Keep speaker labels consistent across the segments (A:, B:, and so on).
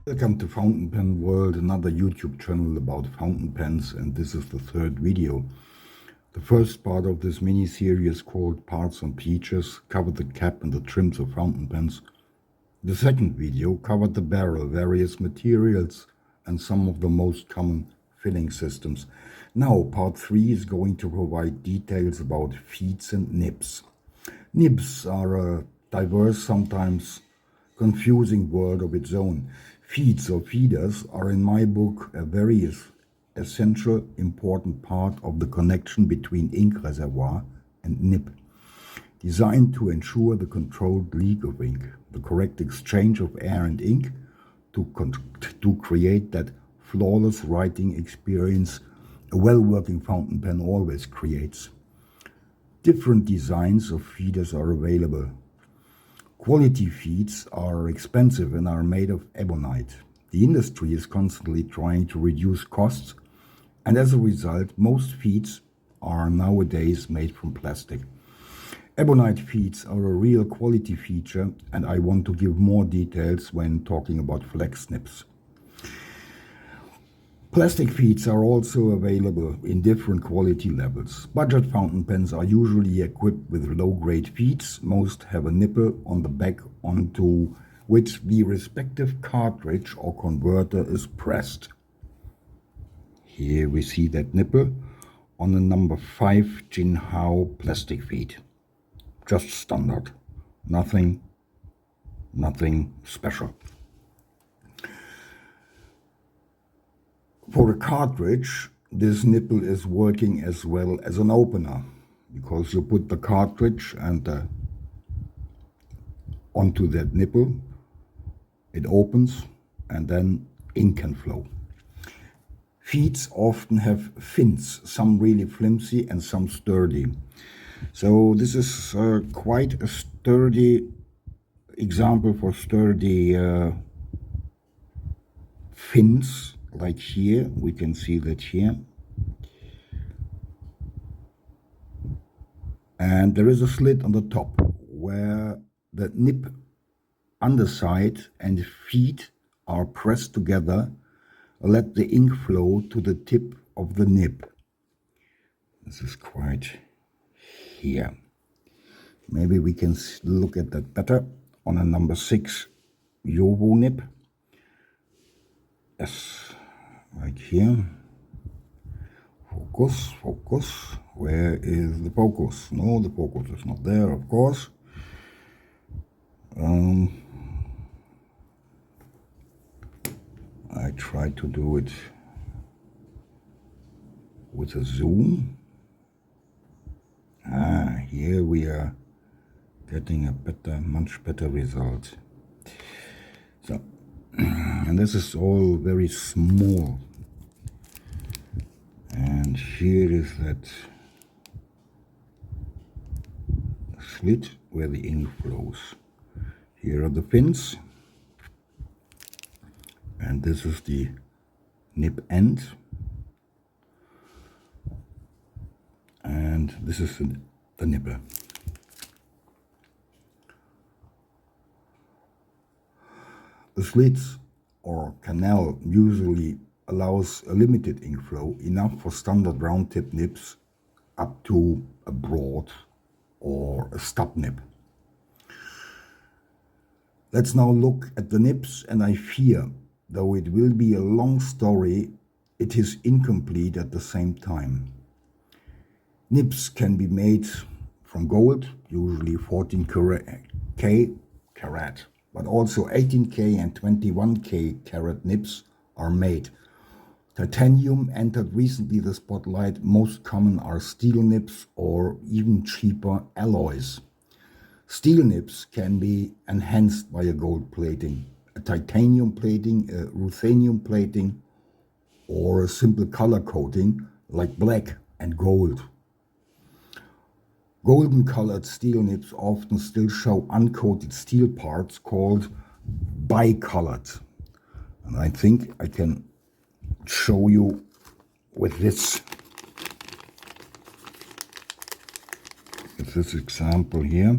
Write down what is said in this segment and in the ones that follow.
A: Welcome to Fountain Pen World, another YouTube channel about fountain pens, and this is the third video. The first part of this mini-series called Parts and Features covered the cap and the trims of fountain pens. The second video covered the barrel, various materials, and some of the most common filling systems. Now, part 3 is going to provide details about feeds and nibs. Nibs are a diverse, sometimes confusing word of its own. Feeds or feeders are in my book a very essential, important part of the connection between ink reservoir and nib, designed to ensure the controlled leak of ink, the correct exchange of air and ink to create that flawless writing experience a well-working fountain pen always creates. Different designs of feeders are available. Quality feeds are expensive and are made of ebonite. The industry is constantly trying to reduce costs, and as a result, most feeds are nowadays made from plastic. Ebonite feeds are a real quality feature, and I want to give more details when talking about flex nibs. Plastic feeds are also available in different quality levels. Budget fountain pens are usually equipped with low-grade feeds. Most have a nipple on the back onto which the respective cartridge or converter is pressed. Here we see that nipple on a number 5 Jinhao plastic feed. Just standard. Nothing special. For a cartridge, this nipple is working as well as an opener, because you put the cartridge and onto that nipple, it opens and then ink can flow. Feeds often have fins, some really flimsy and some sturdy. So this is quite a sturdy example for sturdy fins. Like here, we can see that here. And there is a slit on the top where the nib underside and feet are pressed together. Let the ink flow to the tip of the nib. This is quite here. Maybe we can look at that better on a number 6 Yovo nib. Yes. Like here. Focus. Where is the focus? No, the focus is not there, of course. I try to do it with a zoom. Here we are getting a much better result. So, and this is all very small. And here is that slit where the ink flows. Here are the fins. And this is the nib end. And this is the nipple. The slits or canal usually allows a limited ink flow, enough for standard round tip nibs up to a broad or a stub nib. Let's now look at the nibs, and I fear, though it will be a long story, it is incomplete at the same time. Nibs can be made from gold, usually 14K carat, but also 18K and 21K carat nibs are made. Titanium entered recently the spotlight. Most common are steel nibs or even cheaper alloys. Steel nibs can be enhanced by a gold plating, a titanium plating, a ruthenium plating, or a simple color coating like black and gold. Golden colored steel nibs often still show uncoated steel parts called bicolored. And I think I can show you with this example here.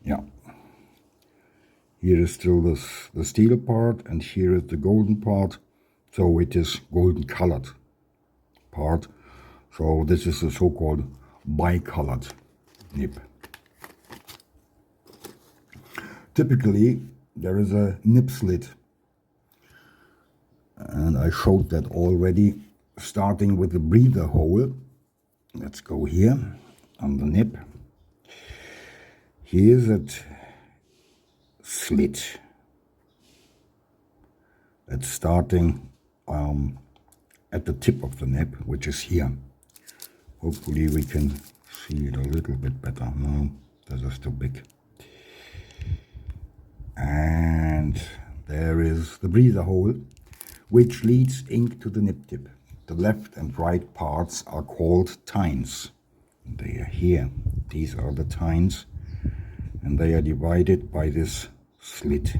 A: Yeah, Here is still the steel part, and here is the golden part. So it is golden colored part. So this is the so-called bicolored nib. Typically, there is a nib slit, and I showed that already, starting with the breather hole. Let's go here on the nib. Here's that slit. It's starting at the tip of the nib, which is here. Hopefully we can see it a little bit better. No, this is too big. And there is the breather hole, which leads ink to the nib tip. The left and right parts are called tines. They are here. These are the tines, and they are divided by this slit.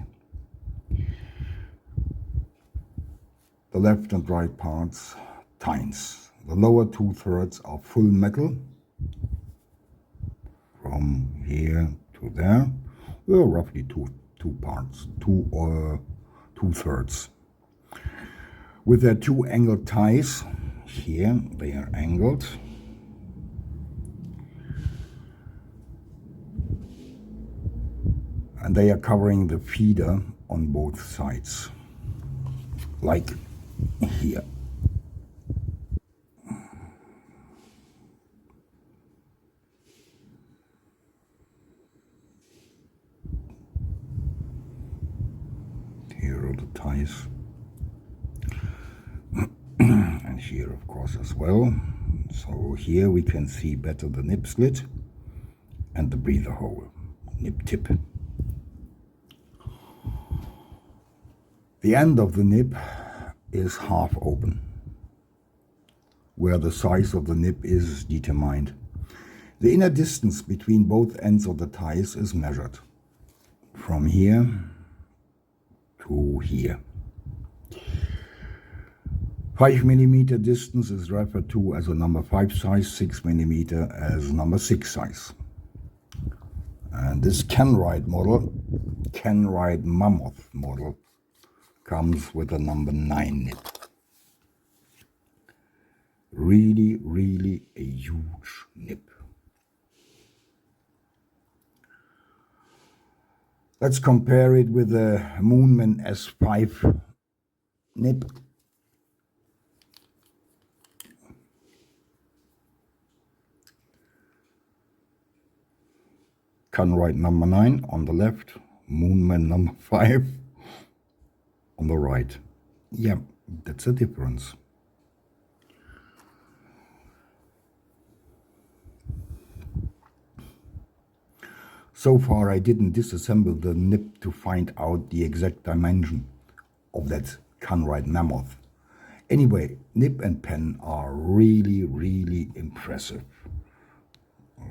A: The left and right parts, tines. The lower 2/3 are full metal. From here to there, well, roughly two parts, 2/3. With their two angled ties, here they are angled. And they are covering the feeder on both sides, like here. Here are the ties. And here, of course, as well. So here we can see better the nib slit and the breather hole, nib tip. The end of the nib is half open, where the size of the nib is determined. The inner distance between both ends of the ties is measured from here to here. 5 mm distance is referred to as a number 5 size, 6 mm as number 6 size. And this Kenride model, Kenride Mammoth model, comes with a number 9 nib. Really, really a huge nib. Let's compare it with the Moonman S5 nib. Kenride number 9 on the left, Moonman number 5 on the right. Yeah, that's a difference. So far I didn't disassemble the nib to find out the exact dimension of that Kenride Mammoth. Anyway, nib and pen are really, really impressive.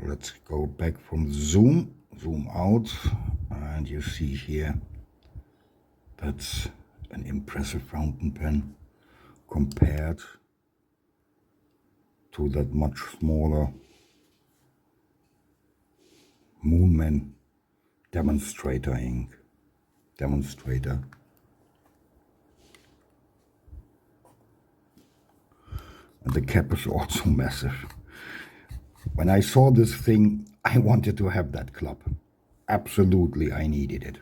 A: Let's go back from zoom out, and you see here, that's an impressive fountain pen compared to that much smaller Moonman demonstrator ink. Demonstrator. And the cap is also massive. When I saw this thing, I wanted to have that club. Absolutely, I needed it.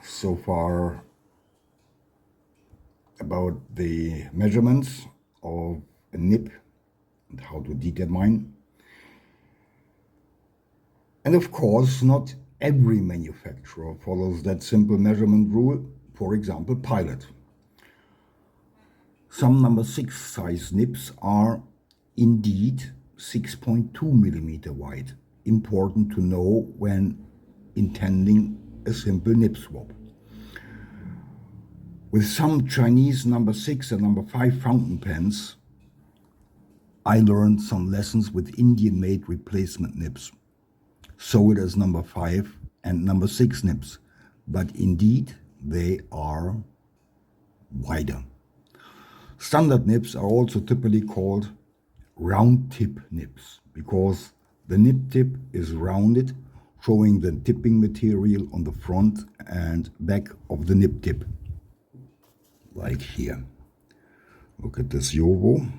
A: So far about the measurements of a nib and how to determine. And of course, not every manufacturer follows that simple measurement rule. For example, Pilot. Some number 6 size nibs are indeed 6.2 mm wide. Important to know when intending a simple nib swap. With some Chinese number 6 and number 5 fountain pens, I learned some lessons with Indian-made replacement nibs, sold as number 5 and number 6 nibs, but indeed they are wider. Standard nibs are also typically called round tip nibs because the nib tip is rounded, showing the tipping material on the front and back of the nib tip, like here. Look at this Jovo,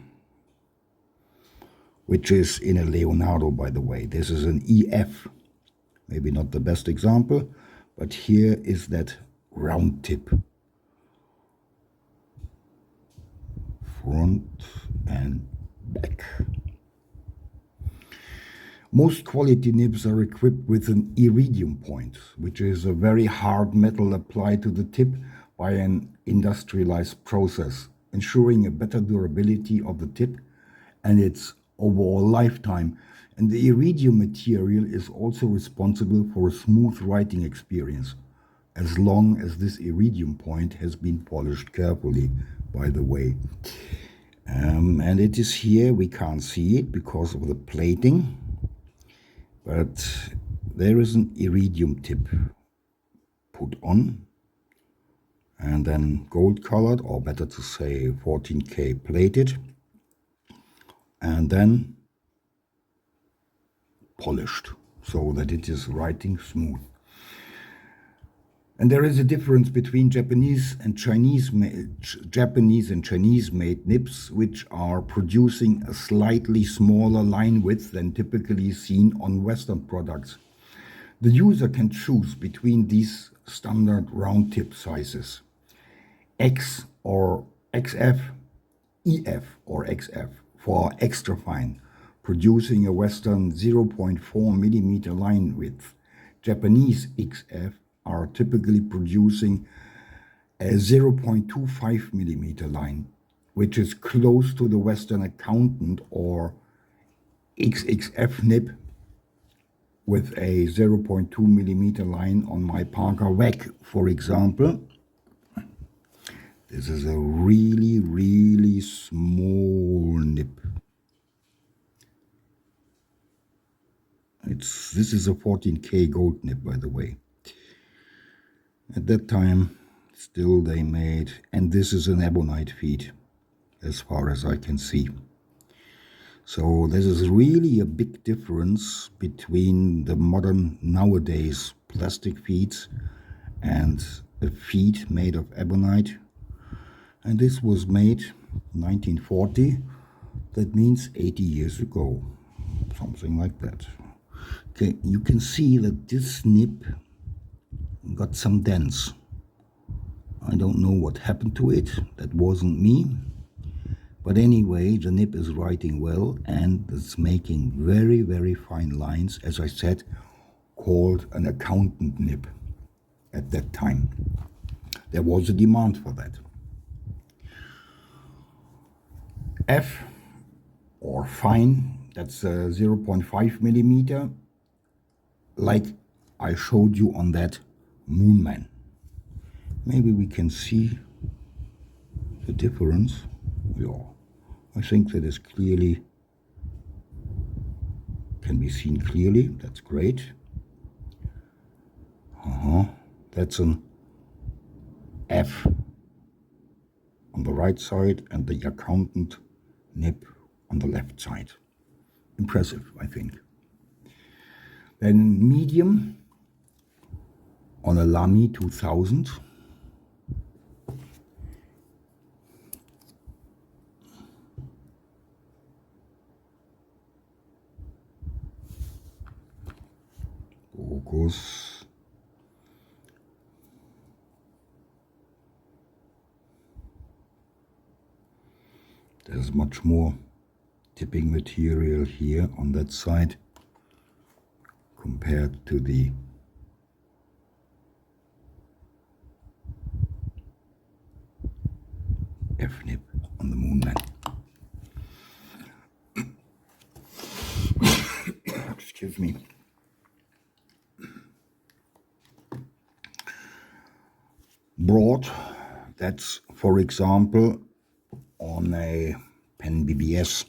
A: which is in a Leonardo, by the way. This is an EF, maybe not the best example, but here is that round tip. Front and back. Most quality nibs are equipped with an iridium point, which is a very hard metal applied to the tip by an industrialized process, ensuring a better durability of the tip and its overall lifetime. And the iridium material is also responsible for a smooth writing experience, as long as this iridium point has been polished carefully, by the way. And it is here, we can't see it because of the plating, but there is an iridium tip put on and then gold colored, or better to say 14K plated, and then polished so that it is writing smooth. And there is a difference between Japanese and Chinese made nibs, which are producing a slightly smaller line width than typically seen on Western products. The user can choose between these standard round tip sizes, X or XF, EF or XF for extra fine, producing a Western 0.4 millimeter line width. Japanese XF are typically producing a 0.25 millimeter line, which is close to the Western accountant or XXF nib with a 0.2 millimeter line on my Parker WAC, for example. This is a really, really small nib. This is a 14K gold nib, by the way. At that time, still they made, and this is an ebonite feed, as far as I can see. So this is really a big difference between the modern nowadays plastic feeds and a feed made of ebonite. And this was made 1940, that means 80 years ago, something like that. Okay, you can see that this nib got some dents. I don't know what happened to it, that wasn't me. But anyway, the nib is writing well and it's making very, very fine lines, as I said, called an accountant nib at that time. There was a demand for that. F or fine, that's 0.5 millimeter, like I showed you on that Moonman. Maybe we can see the difference. Yeah, I think that is clearly, can be seen clearly. That's great. That's an F on the right side and the accountant nib on the left side. Impressive, I think. Then medium on a Lamy 2000. Focus. There's much more tipping material here on that side compared to the F-nib on the Moonman. Excuse me. Broad, that's for example on a pen BBS.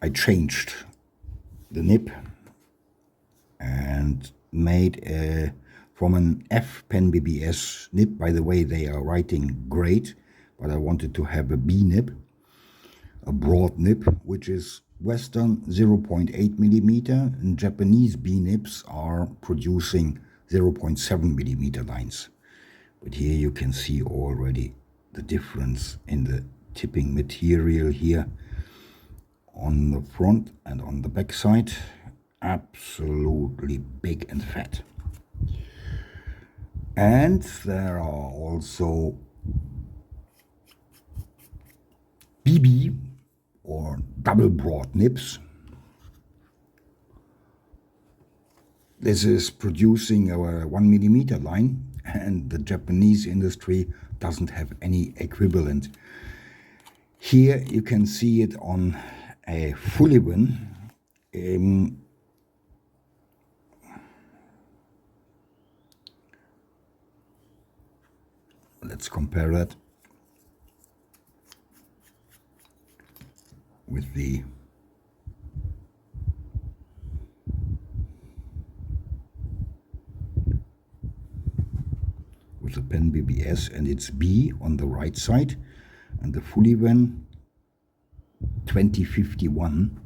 A: I changed the nib and made from an F pen BBS nib. By the way, they are writing great. but I wanted to have a B nib, a broad nib, which is Western 0.8 millimeter, and Japanese B nibs are producing 0.7 millimeter lines. But here you can see already the difference in the tipping material here on the front and on the back side. Absolutely big and fat. And there are also BB or double broad nibs. This is producing a 1 millimeter line, and the Japanese industry doesn't have any equivalent. Here you can see it on a fully win. Let's compare that with the pen BBS, and it's B on the right side, and the fully win 2051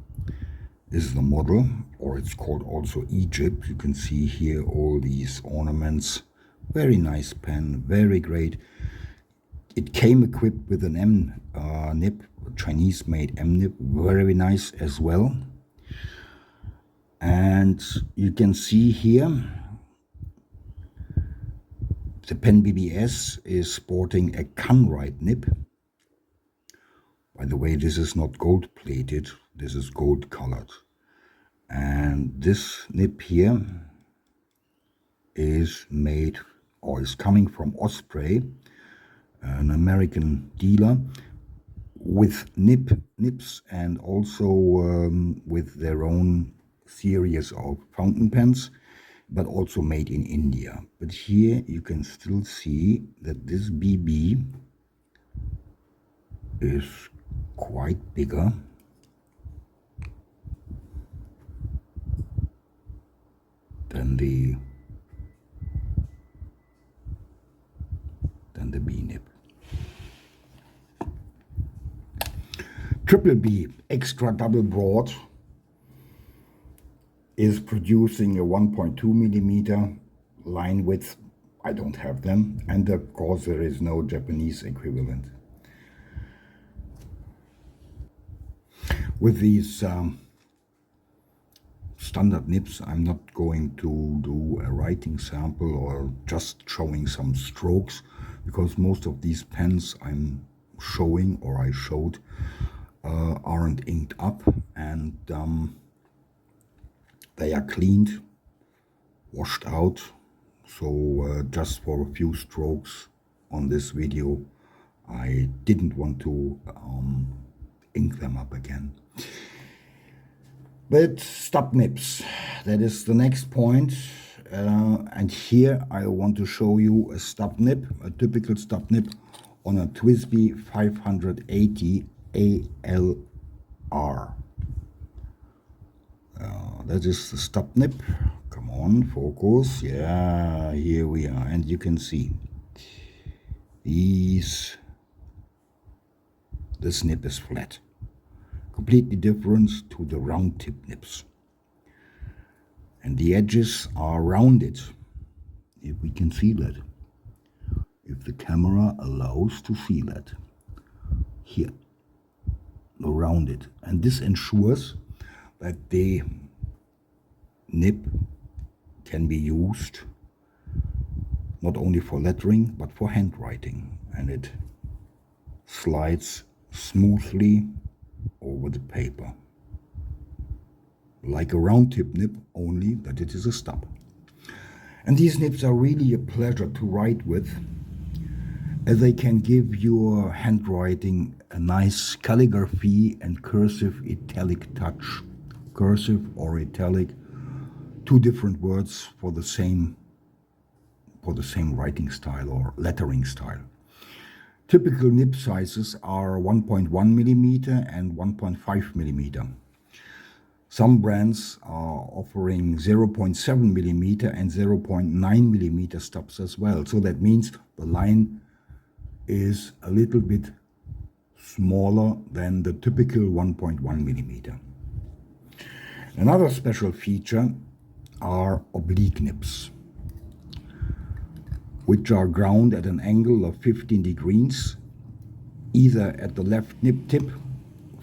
A: is the model, or it's called also Egypt. You can see here all these ornaments. Very nice pen, very great. It came equipped with an M nib, Chinese made M nib, very nice as well. And you can see here the pen BBS is sporting a Canrite nib. By the way, this is not gold plated, this is gold colored. And this nib here is made, or is coming from Osprey, an American dealer, with nibs and also with their own series of fountain pens, but also made in India. But here you can still see that this BB is quite bigger than the B nib. Triple B extra double broad is producing a 1.2 millimeter line width. I don't have them, and of course there is no Japanese equivalent. With these standard nibs, I'm not going to do a writing sample or just showing some strokes, because most of these pens I'm showing, or I showed, aren't inked up, and they are cleaned, washed out. So just for a few strokes on this video, I didn't want to ink them up again. But stub nibs, that is the next point. And here I want to show you a stub nib, a typical stub nib on a TWSBI 580 ALR. That is the stub nib. Come on, focus. Yeah, here we are. And you can see this nib is flat. Completely different to the round tip nibs. And the edges are rounded, if we can see that. If the camera allows to see that. Here, rounded. And this ensures that the nib can be used not only for lettering but for handwriting, and it slides smoothly over the paper like a round tip nib, only that it is a stub. And these nibs are really a pleasure to write with, as they can give your handwriting a nice calligraphy and cursive italic touch. Cursive or italic, two different words for the same writing style or lettering style. Typical nib sizes are 1.1 millimeter and 1.5 millimeter. Some brands are offering 0.7 millimeter and 0.9 millimeter stubs as well. So that means the line is a little bit smaller than the typical 1.1 millimeter. Another special feature are oblique nibs, which are ground at an angle of 15 degrees, either at the left nib tip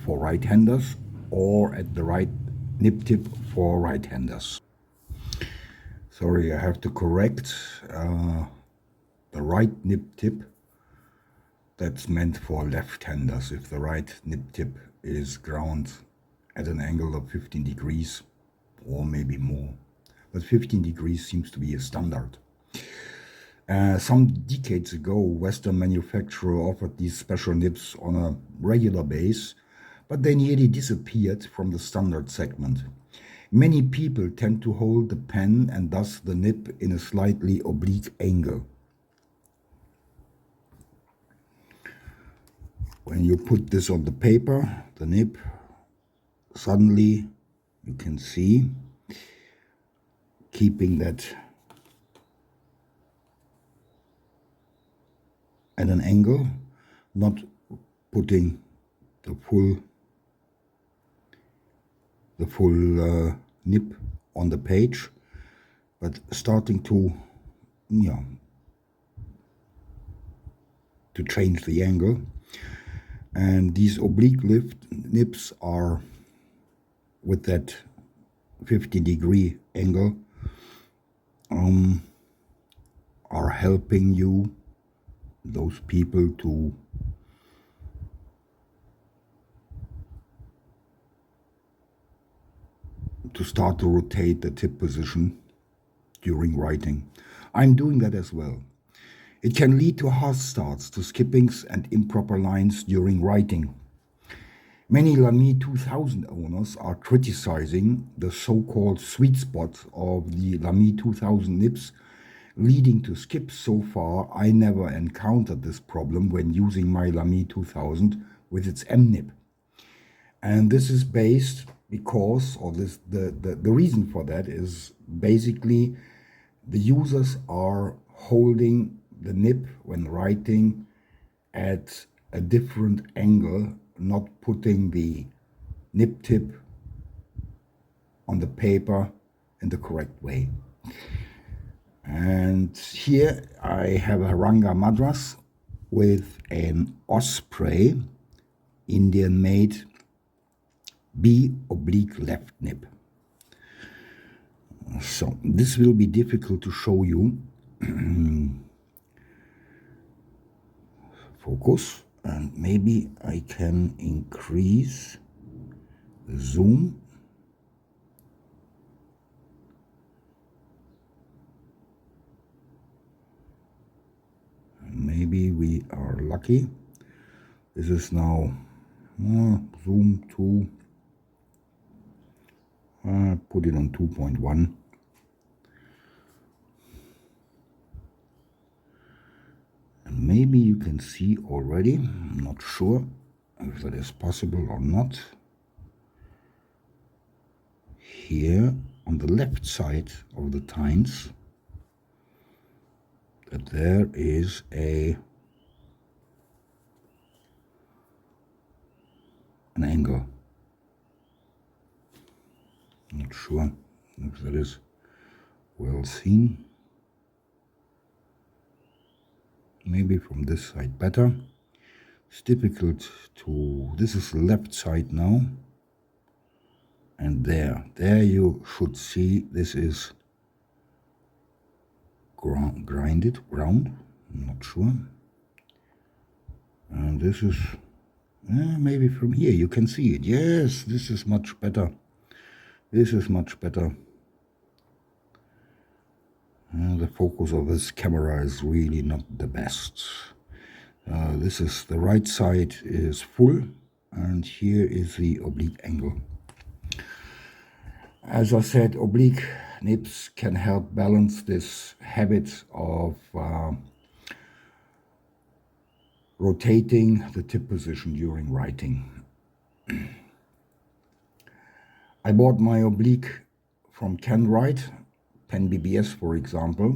A: for right-handers or at the right nib tip for right-handers. Sorry, I have to correct. The right nib tip, that's meant for left-handers. If the right nib tip is ground at an angle of 15 degrees or maybe more, but 15 degrees seems to be a standard. Some decades ago, Western manufacturer offered these special nibs on a regular base, but they nearly disappeared from the standard segment. Many people tend to hold the pen and thus the nib in a slightly oblique angle. When you put this on the paper, the nib, suddenly you can see, keeping that at an angle, not putting the full nib on the page, but starting to change the angle. And these oblique nibs are with that 50-degree angle are helping you, those people, to start to rotate the tip position during writing. I'm doing that as well. It can lead to harsh starts, to skippings and improper lines during writing. Many Lamy 2000 owners are criticizing the so-called sweet spot of the Lamy 2000 nibs, leading to skips. So far, I never encountered this problem when using my Lamy 2000 with its M nib. And this is based because, or the reason for that is basically the users are holding the nib when writing at a different angle, not putting the nib tip on the paper in the correct way. And here I have a Ranga Madras with an Osprey Indian made B oblique left nib. So this will be difficult to show you. Focus, and maybe I can increase the zoom. Maybe we are lucky. This is now zoom to put it on 2.1. And maybe you can see already, I'm not sure if that is possible or not. Here on the left side of the tines, that there is an angle. Not sure if that is well seen. Maybe from this side better. It's difficult to, this is the left side now. And there you should see this is ground, I'm not sure. And this is, maybe from here you can see it. Yes, this is much better. This is much better. The focus of this camera is really not the best. This is the right side is full, and here is the oblique angle. As I said, oblique nibs can help balance this habit of rotating the tip position during writing. I bought my oblique from Kenwright, Pen BBS for example,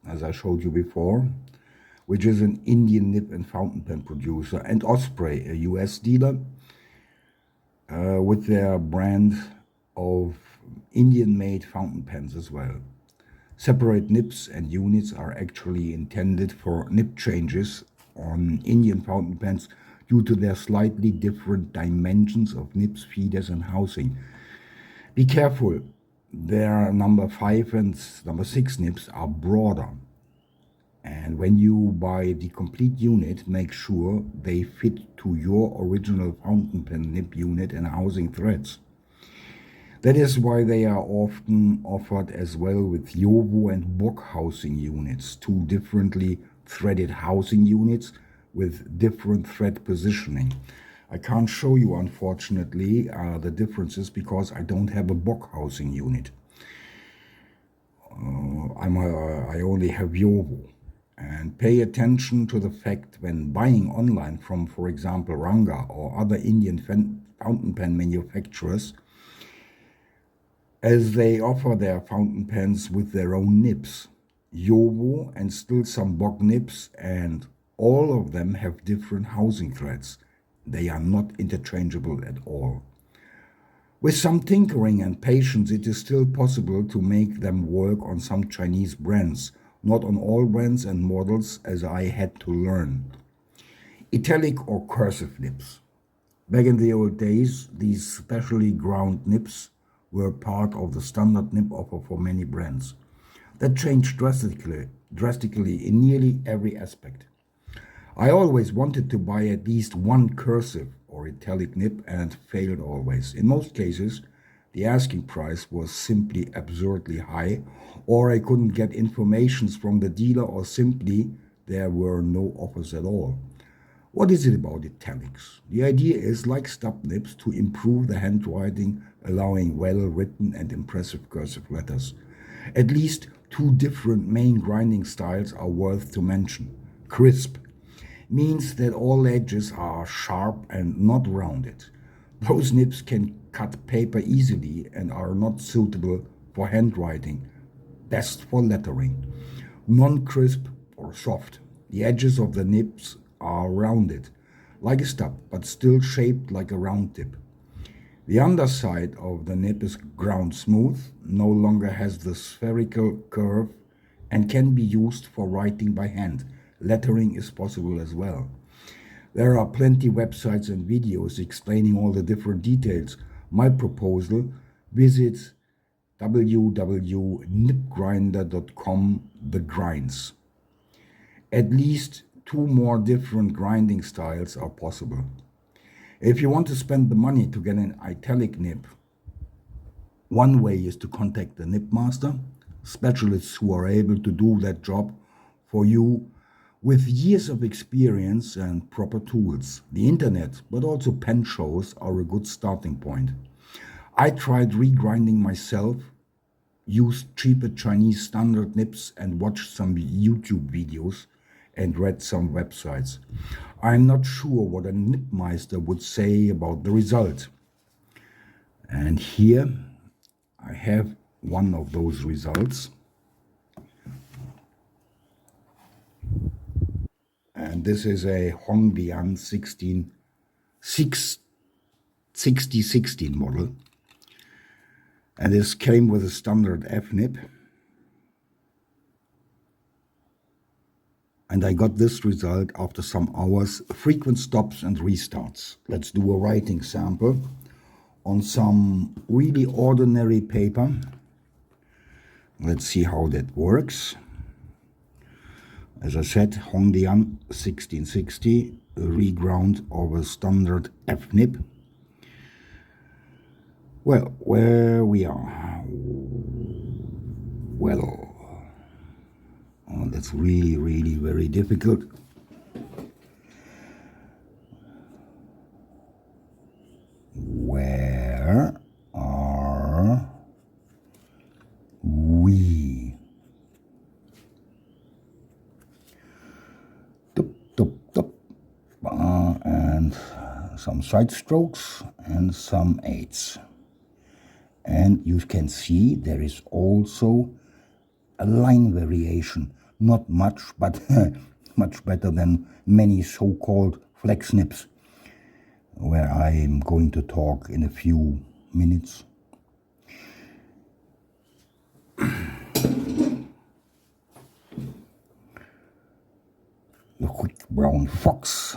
A: as I showed you before, which is an Indian nib and fountain pen producer, and Osprey, a US dealer, with their brand of Indian-made fountain pens as well. Separate nibs and units are actually intended for nib changes on Indian fountain pens due to their slightly different dimensions of nibs, feeders, and housing. Be careful, their number 5 and number 6 nibs are broader. And when you buy the complete unit, make sure they fit to your original fountain pen nib unit and housing threads. That is why they are often offered as well with Yovo and Bock housing units, two differently threaded housing units with different thread positioning. I can't show you, unfortunately, the differences because I don't have a Bock housing unit. I only have Yovo. And pay attention to the fact when buying online from, for example, Ranga or other Indian fountain pen manufacturers, as they offer their fountain pens with their own nibs, Yovo and still some Bock nibs, and all of them have different housing threads. They are not interchangeable at all. With some tinkering and patience, it is still possible to make them work on some Chinese brands, not on all brands and models, as I had to learn. Italic or cursive nibs. Back in the old days, these specially ground nibs were part of the standard nib offer for many brands. That changed drastically in nearly every aspect. I always wanted to buy at least one cursive or italic nib and failed always. In most cases, the asking price was simply absurdly high, or I couldn't get information from the dealer, or simply there were no offers at all. What is it about italics? The idea is, like stub nibs, to improve the handwriting, allowing well-written and impressive cursive letters. At least two different main grinding styles are worth to mention. Crisp means that all edges are sharp and not rounded. Those nibs can cut paper easily and are not suitable for handwriting, best for lettering. Non-crisp or soft. The edges of the nibs are rounded, like a stub, but still shaped like a round tip. The underside of the nib is ground smooth, no longer has the spherical curve, and can be used for writing by hand. Lettering is possible as well. There are plenty websites and videos explaining all the different details. My proposal, visit www.nibgrinder.com, the grinds. At least two more different grinding styles are possible. If you want to spend the money to get an italic nib, one way is to contact the nib master, specialists who are able to do that job for you with years of experience and proper tools. The internet, but also pen shows, are a good starting point. I tried regrinding myself, used cheaper Chinese standard nibs, and watched some YouTube videos and read some websites. I'm not sure what a nibmeister would say about the result. And here I have one of those results. And this is a Hongdian 6016 model. And this came with a standard F nib. And I got this result after some hours, frequent stops and restarts. Let's do a writing sample on some really ordinary paper. Let's see how that works. As I said, Hongdian 1660, a reground of a standard F nib. Well, where we are. Well, oh, that's really very difficult. Where are we? And some side strokes and some eights. And you can see there is also a line variation. Not much, but much better than many so-called flex nibs, where I am going to talk in a few minutes. The quick brown fox.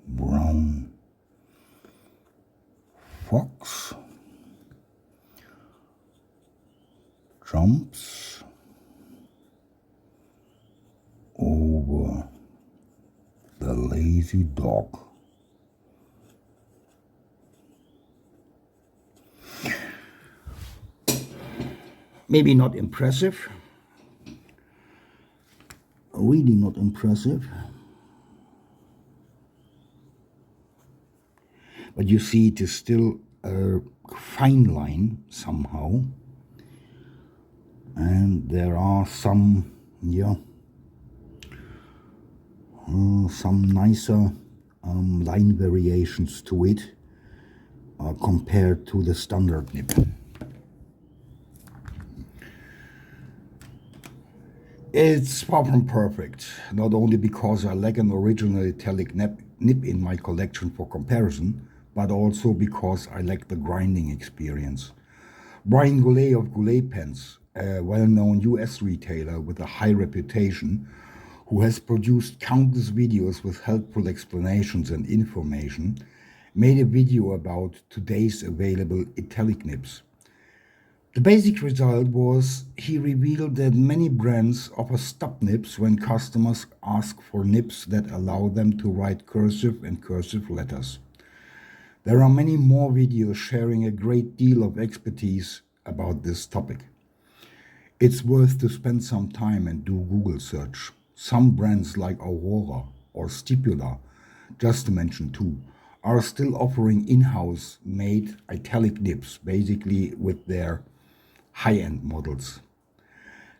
A: Brown fox jumps over the lazy dog. Maybe not impressive, really not impressive, but you see it is still a fine line somehow, and there are some, some nicer line variations to it compared to the standard nib. It's far from perfect, not only because I lack an original Italic nib in my collection for comparison, but also because I lack the grinding experience. Brian Goulet of Goulet Pens, a well-known US retailer with a high reputation, who has produced countless videos with helpful explanations and information, made a video about today's available Italic nibs. The basic result was he revealed that many brands offer stub nibs when customers ask for nibs that allow them to write cursive and cursive letters. There are many more videos sharing a great deal of expertise about this topic. It's worth to spend some time and do Google search. Some brands like Aurora or Stipula, just to mention two, are still offering in-house made Italic nibs, basically with their high-end models.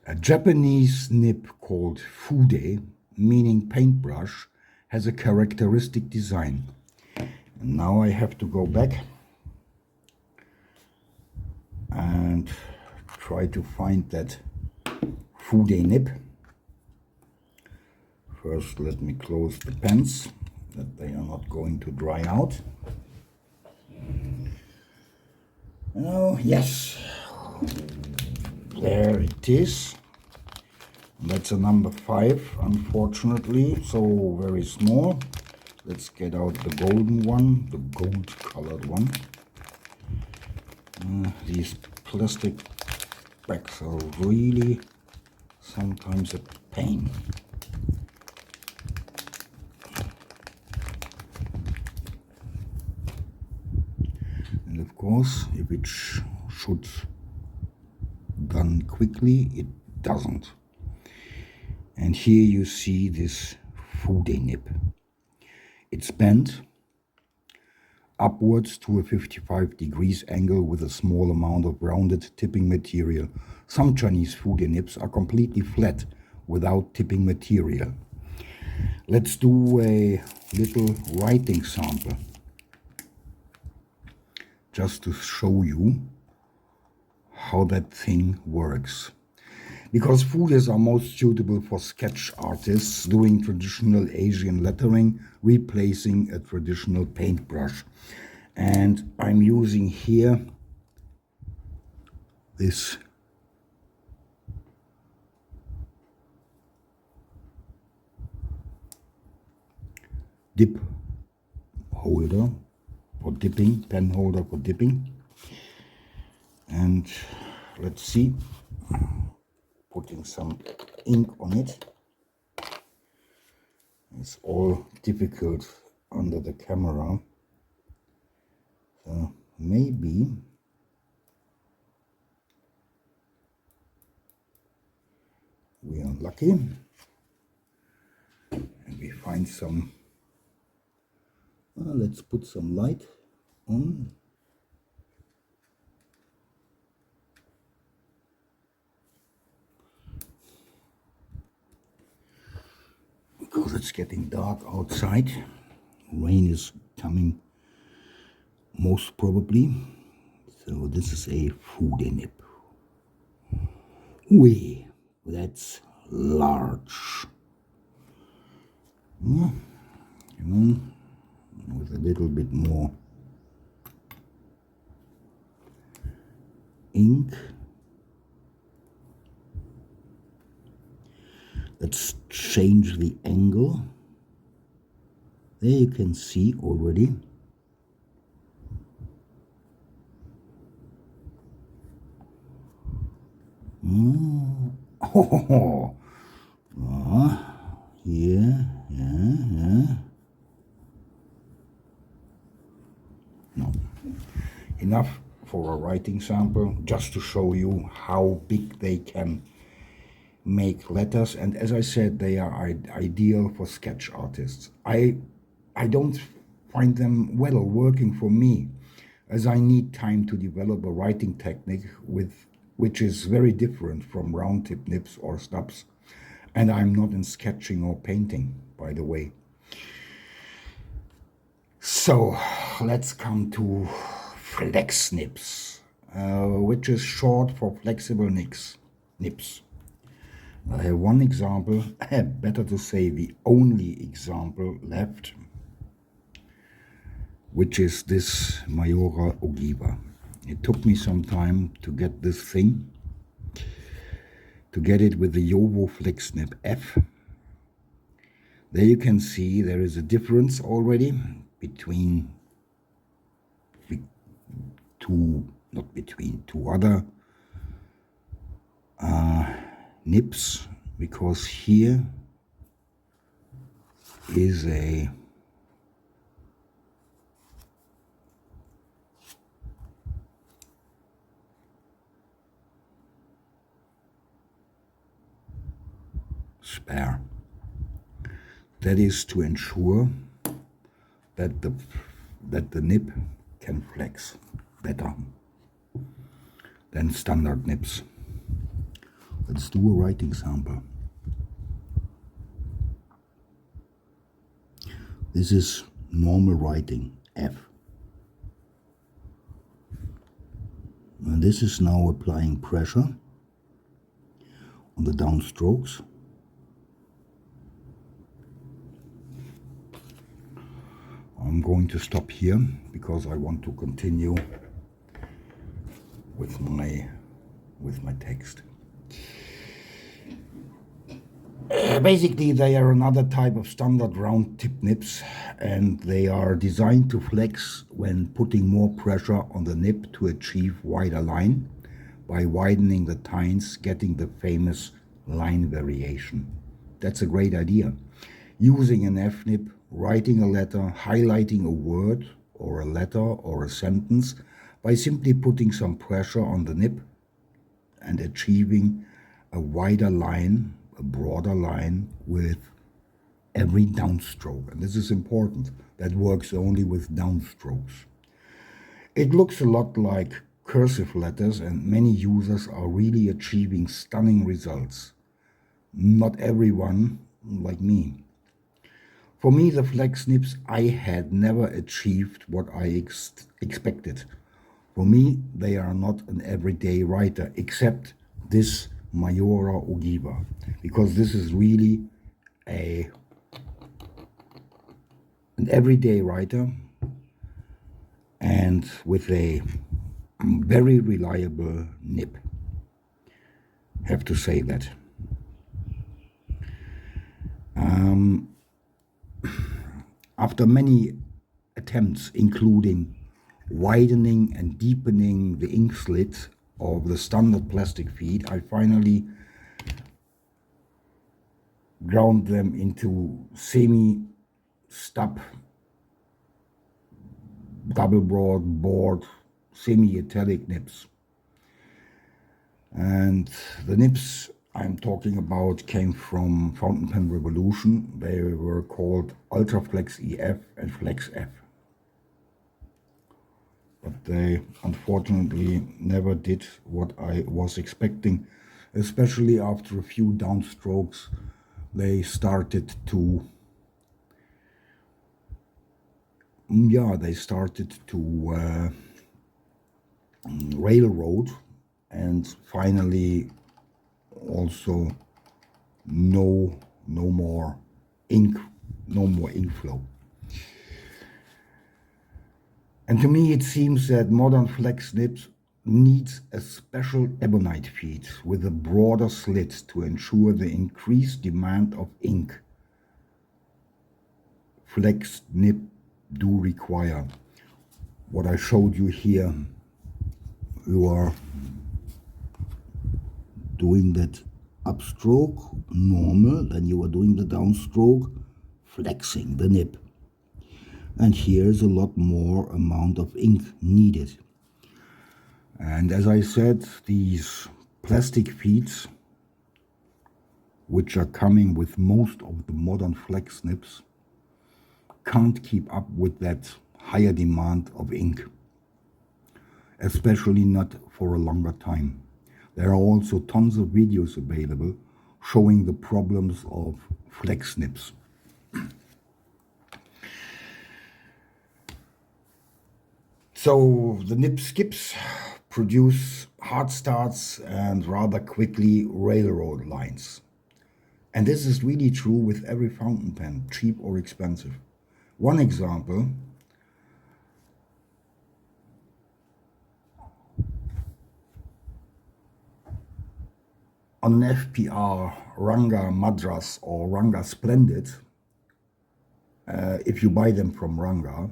A: A Japanese nib called Fude, meaning paintbrush, has a characteristic design. And now I have to go back and try to find that Fude nib. First, let me close the pens, that they are not going to dry out. Oh, yes. There it is. That's a number 5, unfortunately, so very small. Let's get out the golden one, the gold colored one. These plastic bags are really sometimes a pain. And of course, if it should done quickly, it doesn't. And here you see this Fude nib. It's bent upwards to a 55 degrees angle with a small amount of rounded tipping material. Some Chinese Fude nibs are completely flat without tipping material. Let's do a little writing sample just to show you how that thing works. Because Fudes are most suitable for sketch artists doing traditional Asian lettering, replacing a traditional paintbrush. And I'm using here this dip holder for dipping, pen holder for dipping. And let's see, putting some ink on it. It's all difficult under the camera. So maybe we are lucky and we find some. Let's put some light on. Because it's getting dark outside. Rain is coming most probably. So this is a Fude nib. Wee, that's large. With a little bit more ink. Let's change the angle. There you can see already. Oh, yeah. No. Enough for a writing sample, just to show you how big they can make letters. And as I said, they are ideal for sketch artists. I don't find them well working for me, as I need time to develop a writing technique which is very different from round tip nibs or stubs. And I'm not in sketching or painting, by the way. So let's come to flex nibs, which is short for flexible nibs. I have one example, better to say the only example left, which is this Mayora Ogiva. It took me some time to get this thing, to get it with the Jowo Flex Nib F. There you can see there is a difference already between two other nibs, because here is a spare. That is to ensure that the nib can flex better than standard nibs. Let's do a writing sample. This is normal writing, F. And this is now applying pressure on the downstrokes. I'm going to stop here because I want to continue with my text. Basically, they are another type of standard round tip nibs, and they are designed to flex when putting more pressure on the nib to achieve wider line by widening the tines, getting the famous line variation. That's a great idea. Using an F nib, writing a letter, highlighting a word or a letter or a sentence by simply putting some pressure on the nib and achieving a wider line, a broader line with every downstroke. And this is important. That works only with downstrokes. It looks a lot like cursive letters, and many users are really achieving stunning results. Not everyone like me. For me, the flex nibs, I had never achieved what I expected. For me, they are not an everyday writer, except this Mayora Ogiva, because this is really an everyday writer and with a very reliable nib. Have to say that. After many attempts, including widening and deepening the ink slit of the standard plastic feed, I finally ground them into semi-stub, double board, semi-italic nibs. And the nibs I'm talking about came from Fountain Pen Revolution. They were called Ultraflex EF and Flex F. But they unfortunately never did what I was expecting, especially after a few downstrokes. They started to yeah, they started to railroad, and finally also no more ink, no more ink flow. And to me it seems that modern flex nibs needs a special ebonite feed with a broader slit to ensure the increased demand of ink flex nib do require. What I showed you here, you are doing that upstroke normal, then you are doing the downstroke flexing the nib, and here's a lot more amount of ink needed. And as I said, these plastic feeds, which are coming with most of the modern flex nibs, can't keep up with that higher demand of ink, especially not for a longer time. There are also tons of videos available showing the problems of flex nibs. So the nib skips produce hard starts and rather quickly railroad lines. And this is really true with every fountain pen, cheap or expensive. One example, on an FPR Ranga Madras or Ranga Splendid, if you buy them from Ranga,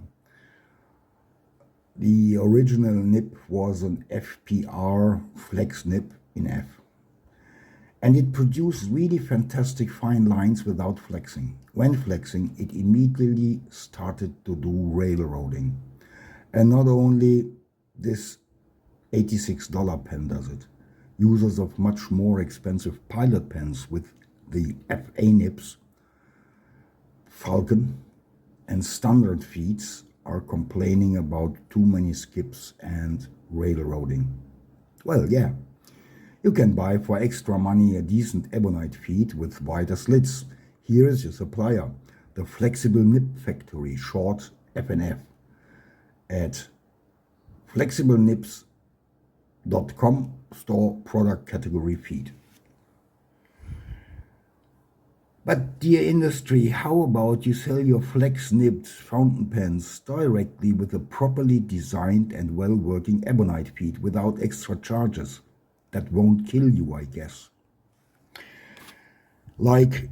A: the original nib was an FPR flex nib in F. And it produced really fantastic fine lines without flexing. When flexing, it immediately started to do railroading. And not only this $86 pen does it. Users of much more expensive pilot pens with the FA nibs, Falcon, and standard feeds are complaining about too many skips and railroading. Well, yeah, you can buy for extra money a decent ebonite feed with wider slits. Here is your supplier, the Flexible Nib Factory, short FNF, at flexiblenibs.com, store product category feed. But dear industry, how about you sell your flex nibbed fountain pens directly with a properly designed and well-working ebonite feed without extra charges? That won't kill you, I guess. Like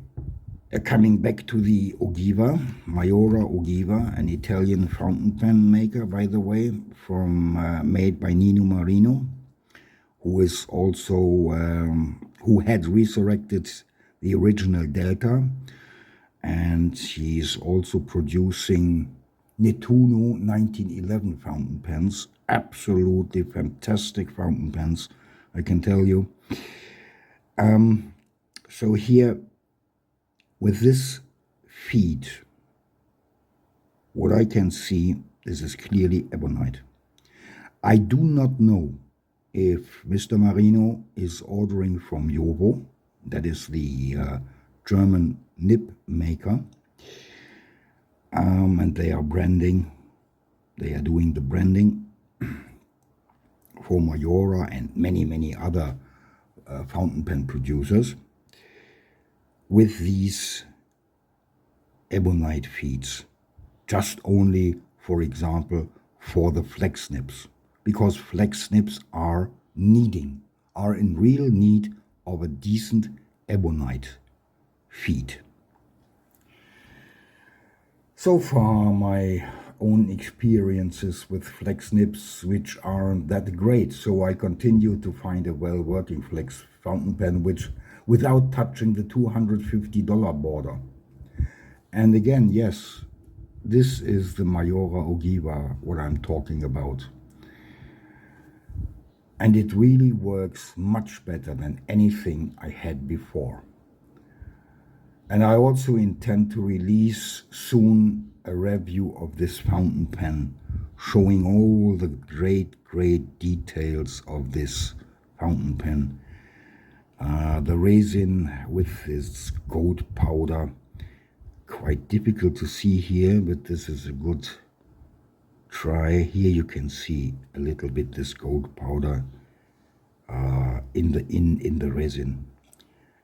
A: coming back to the Ogiva, Maiora Ogiva, an Italian fountain pen maker, by the way, made by Nino Marino, who is also who had resurrected the original Delta, and he's also producing Nettuno 1911 fountain pens. Absolutely fantastic fountain pens, I can tell you. So here, with this feed, what I can see, this is clearly ebonite. I do not know if Mr. Marino is ordering from Jovo, that is the German nib maker, and they are branding, they are doing the branding for Maiora and many other fountain pen producers with these ebonite feeds, just only, for example, for the flex nibs, because flex nibs are in real need of a decent ebonite feed. So far, my own experiences with flex nibs, which aren't that great, so I continue to find a well-working flex fountain pen which without touching the $250 border. And again, yes, this is the Maiora Ogiva, what I'm talking about. And it really works much better than anything I had before. And I also intend to release soon a review of this fountain pen, showing all the great details of this fountain pen. The resin with its gold powder, quite difficult to see here, but this is a good try. Here you can see a little bit this gold powder in the resin,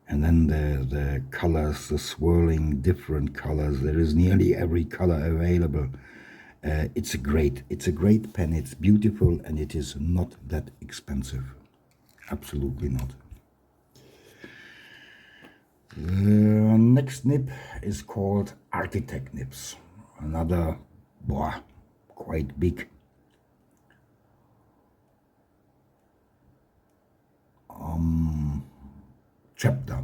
A: and then the colors, the swirling different colors. There is nearly every color available. It's a great pen. It's beautiful, and it is not that expensive. Absolutely not. The next nib is called Architect Nibs. Another, quite big chapter.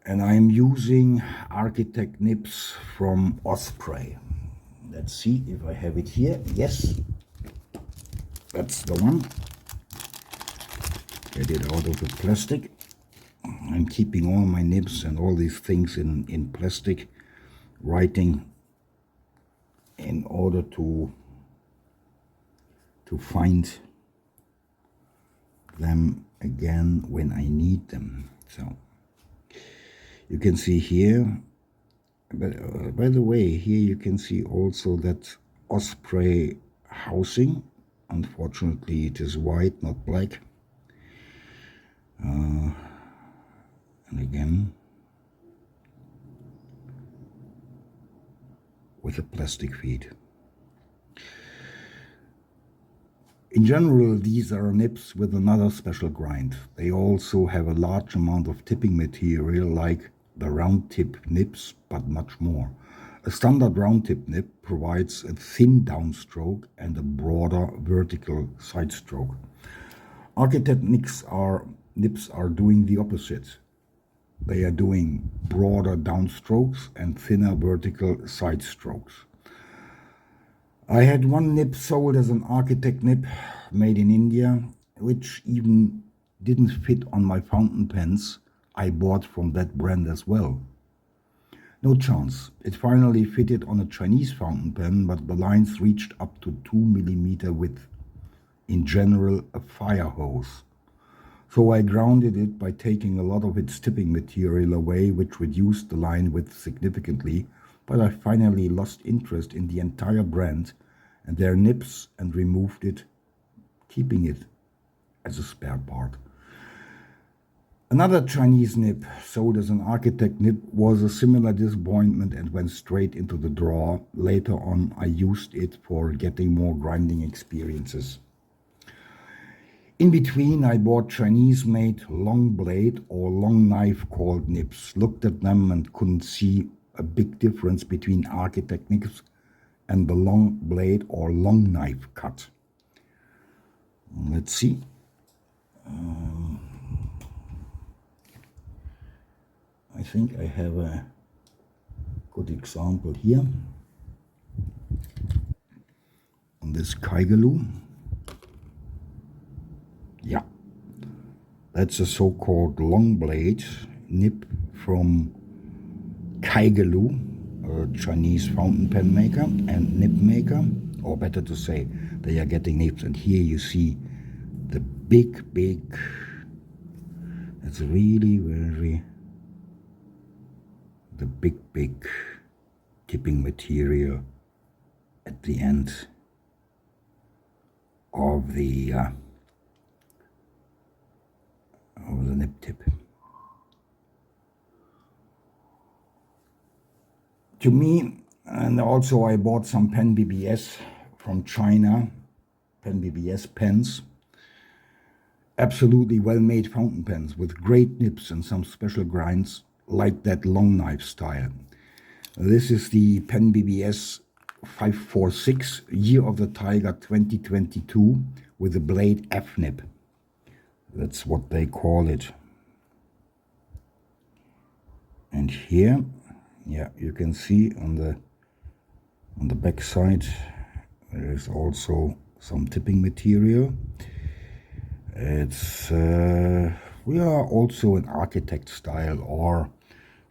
A: And I'm using Architect Nibs from Osprey. Let's see if I have it here. Yes, that's the one. Get it out of the plastic. I'm keeping all my nibs and all these things in plastic, writing in order to find them again when I need them. So you can see here, but by the way, here you can see also that Osprey housing. Unfortunately, it is white, not black. And again, with a plastic feed. In general, these are nibs with another special grind. They also have a large amount of tipping material like the round tip nibs, but much more. A standard round tip nib provides a thin downstroke and a broader vertical side stroke. Architect nibs are doing the opposite. They are doing broader downstrokes and thinner vertical side strokes. I had one nib sold as an Architect nib made in India, which even didn't fit on my fountain pens I bought from that brand as well. No chance. It finally fitted on a Chinese fountain pen, but the lines reached up to 2 mm width. In general, a fire hose. So I grounded it by taking a lot of its tipping material away, which reduced the line width significantly, but I finally lost interest in the entire brand and their nibs and removed it, keeping it as a spare part. Another Chinese nib sold as an Architect nib was a similar disappointment and went straight into the drawer. Later on, I used it for getting more grinding experiences. In between, I bought Chinese-made long blade or long knife called nibs. Looked at them and couldn't see a big difference between Architect nibs and the long blade or long knife cut. Let's see. I think I have a good example here on this Kaigaloo. Yeah, that's a so-called long blade nib from Kaigaloo, a Chinese fountain pen maker and nib maker, or better to say, they are getting nibs. And here you see the big, it's really very, the big tipping material at the end of the nib tip. To me, and also I bought some Pen BBS from China, Pen BBS pens. Absolutely well-made fountain pens with great nibs and some special grinds like that long knife style. This is the Pen BBS 546 Year of the Tiger 2022 with the blade F nib. That's what they call it. And here, yeah, you can see on the back side there is also some tipping material. It's we are also an Architect style or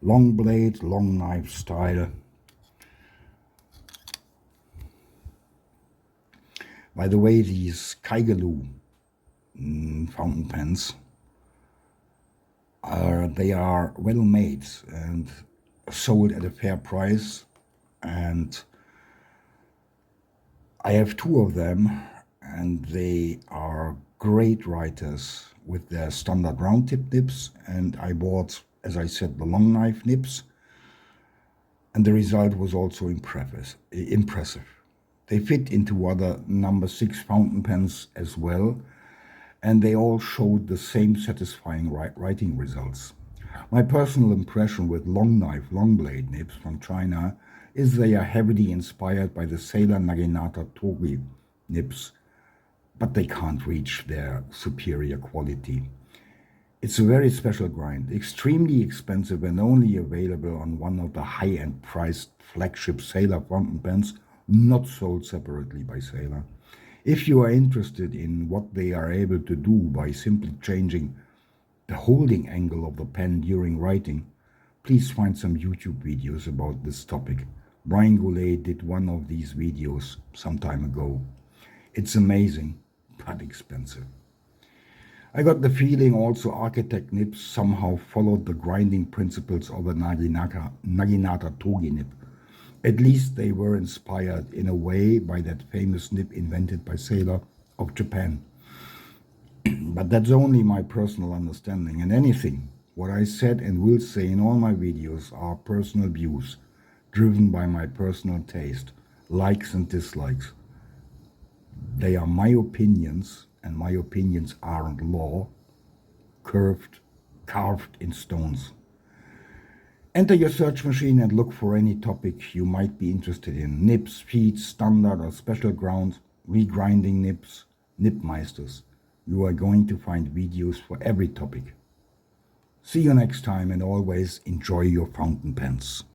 A: long blade, long knife style. By the way, these Kaigaloo fountain pens they are well made and sold at a fair price, and I have two of them, and they are great writers with their standard round tip nibs, and I bought, as I said, the long knife nibs, and the result was also impressive. They fit into other number 6 fountain pens as well, and they all showed the same satisfying writing results. My personal impression with long knife, long blade nibs from China is they are heavily inspired by the Sailor Naginata Togi nibs, but they can't reach their superior quality. It's a very special grind, extremely expensive and only available on one of the high-end priced flagship Sailor fountain pens, not sold separately by Sailor. If you are interested in what they are able to do by simply changing the holding angle of the pen during writing, please find some YouTube videos about this topic. Brian Goulet did one of these videos some time ago. It's amazing, but expensive. I got the feeling also Architect nibs somehow followed the grinding principles of the Naginata Togi nib. At least they were inspired in a way by that famous nib invented by Sailor of Japan. But that's only my personal understanding, and anything, what I said and will say in all my videos are personal views, driven by my personal taste, likes and dislikes. They are my opinions, and my opinions aren't law, carved in stones. Enter your search machine and look for any topic you might be interested in. Nibs, feeds, standard or special grounds, regrinding nibs, nibmeisters. You are going to find videos for every topic. See you next time, and always enjoy your fountain pens.